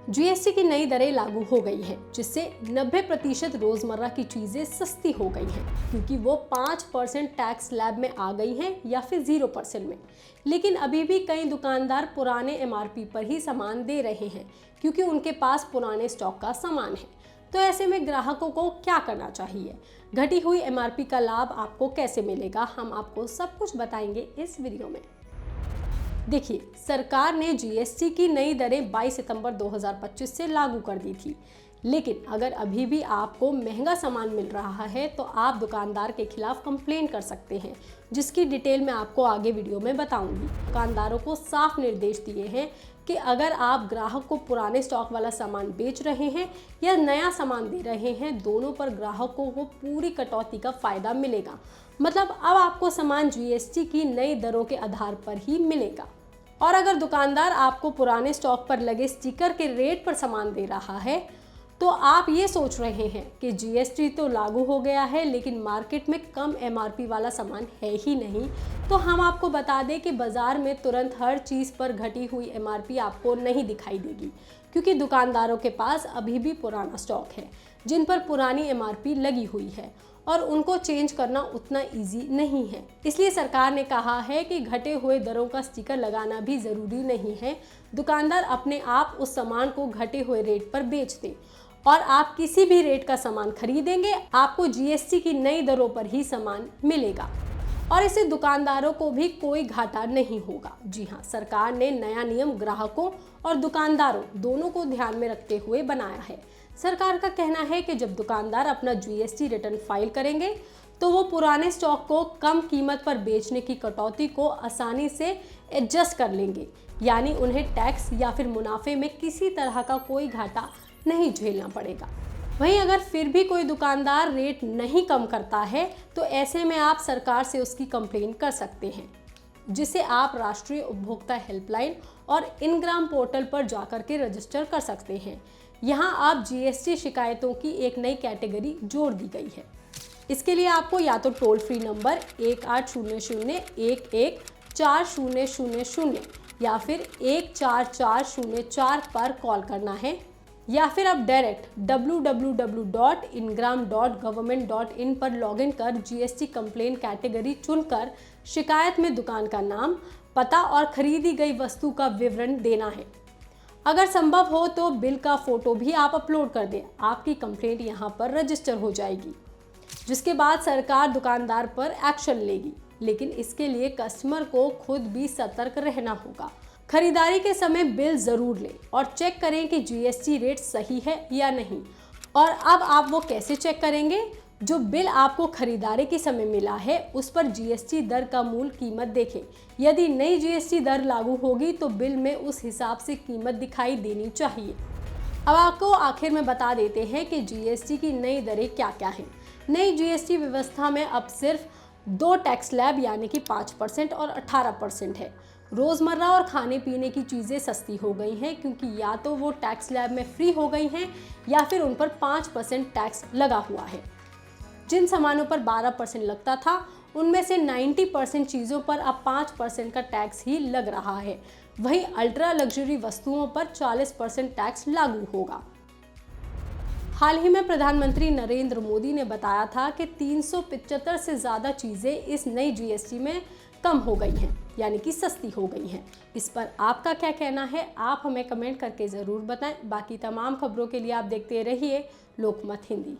GST की नई दरें लागू हो गई हैं, जिससे 90% रोजमर्रा की चीजें सस्ती हो गई हैं, क्योंकि वो 5% टैक्स स्लैब में आ गई हैं या फिर 0% में। लेकिन अभी भी कई दुकानदार पुराने एमआरपी पर ही सामान दे रहे हैं, क्योंकि उनके पास पुराने स्टॉक का सामान है। तो ऐसे में ग्राहकों को क्या करना चाहिए? घटी हुई एमआरपी का लाभ आपको कैसे मिलेगा, हम आपको सब कुछ बताएंगे इस वीडियो में। देखिए, सरकार ने जीएसटी की नई दरें 22 सितंबर 2025 से लागू कर दी थी। लेकिन अगर अभी भी आपको महंगा सामान मिल रहा है तो आप दुकानदार के खिलाफ कंप्लेन कर सकते हैं, जिसकी डिटेल मैं आपको आगे वीडियो में बताऊंगी। दुकानदारों को साफ निर्देश दिए हैं कि अगर आप ग्राहक को पुराने स्टॉक वाला सामान बेच रहे हैं या नया सामान दे रहे हैं, दोनों पर ग्राहकों को पूरी कटौती का फायदा मिलेगा। मतलब अब आपको सामान जीएसटी की नई दरों के आधार पर ही मिलेगा। और अगर दुकानदार आपको पुराने स्टॉक पर लगे स्टिकर के रेट पर सामान दे रहा है, तो आप ये सोच रहे हैं कि जीएसटी तो लागू हो गया है लेकिन मार्केट में कम एमआरपी वाला सामान है ही नहीं, तो हम आपको बता दें कि बाजार में तुरंत हर चीज़ पर घटी हुई एमआरपी आपको नहीं दिखाई देगी, क्योंकि दुकानदारों के पास अभी भी पुराना स्टॉक है जिन पर पुरानी एमआरपी लगी हुई है और उनको चेंज करना उतना इजी नहीं है। इसलिए सरकार ने कहा है कि घटे हुए दरों का स्टिकर लगाना भी ज़रूरी नहीं है। दुकानदार अपने आप उस सामान को घटे हुए रेट पर बेच दें और आप किसी भी रेट का सामान खरीदेंगे, आपको जीएसटी की नई दरों पर ही सामान मिलेगा और इससे दुकानदारों को भी कोई घाटा नहीं होगा। जी हाँ, सरकार ने नया नियम ग्राहकों और दुकानदारों दोनों को ध्यान में रखते हुए बनाया है। सरकार का कहना है कि जब दुकानदार अपना जीएसटी रिटर्न फाइल करेंगे तो वो पुराने स्टॉक को कम कीमत पर बेचने की कटौती को आसानी से एडजस्ट कर लेंगे, यानी उन्हें टैक्स या फिर मुनाफे में किसी तरह का कोई घाटा नहीं झेलना पड़ेगा। वहीं अगर फिर भी कोई दुकानदार रेट नहीं कम करता है तो ऐसे में आप सरकार से उसकी कंप्लेन कर सकते हैं, जिसे आप राष्ट्रीय उपभोक्ता हेल्पलाइन और इनग्राम पोर्टल पर जाकर के रजिस्टर कर सकते हैं। यहाँ आप जीएसटी शिकायतों की एक नई कैटेगरी जोड़ दी गई है। इसके लिए आपको या तो टोल फ्री नंबर 1800-11-4000 या फिर 14404 पर कॉल करना है, या फिर आप डायरेक्ट www.ingram.government.in पर लॉगिन कर जीएसटी कंप्लेन कैटेगरी चुनकर शिकायत में दुकान का नाम, पता और खरीदी गई वस्तु का विवरण देना है। अगर संभव हो तो बिल का फोटो भी आप अपलोड कर दें। आपकी कंप्लेंट यहाँ पर रजिस्टर हो जाएगी, जिसके बाद सरकार दुकानदार पर एक्शन लेगी। लेकिन इसके लिए कस्टमर को खुद भी सतर्क रहना होगा। खरीदारी के समय बिल ज़रूर लें और चेक करें कि जीएसटी रेट सही है या नहीं। और अब आप वो कैसे चेक करेंगे? जो बिल आपको खरीदारी के समय मिला है उस पर जीएसटी दर का मूल कीमत देखें। यदि नई जीएसटी दर लागू होगी तो बिल में उस हिसाब से कीमत दिखाई देनी चाहिए। अब आपको आखिर में बता देते हैं कि जीएसटी की नई दरें क्या क्या हैं। नई जीएसटी व्यवस्था में अब सिर्फ 2 टैक्स स्लैब यानी कि 5% और 18% है। रोज़मर्रा और खाने पीने की चीज़ें सस्ती हो गई हैं, क्योंकि या तो वो टैक्स स्लैब में फ्री हो गई हैं या फिर उन पर 5% टैक्स लगा हुआ है। जिन सामानों पर 12% लगता था उनमें से 90% चीज़ों पर अब 5% का टैक्स ही लग रहा है। वहीं अल्ट्रा लग्जरी वस्तुओं पर 40% टैक्स लागू होगा। हाल ही में प्रधानमंत्री नरेंद्र मोदी ने बताया था कि 375 से ज़्यादा चीज़ें इस नई जीएसटी में कम हो गई हैं, यानी कि सस्ती हो गई हैं। इस पर आपका क्या कहना है, आप हमें कमेंट करके ज़रूर बताएं। बाकी तमाम खबरों के लिए आप देखते रहिए लोकमत हिंदी।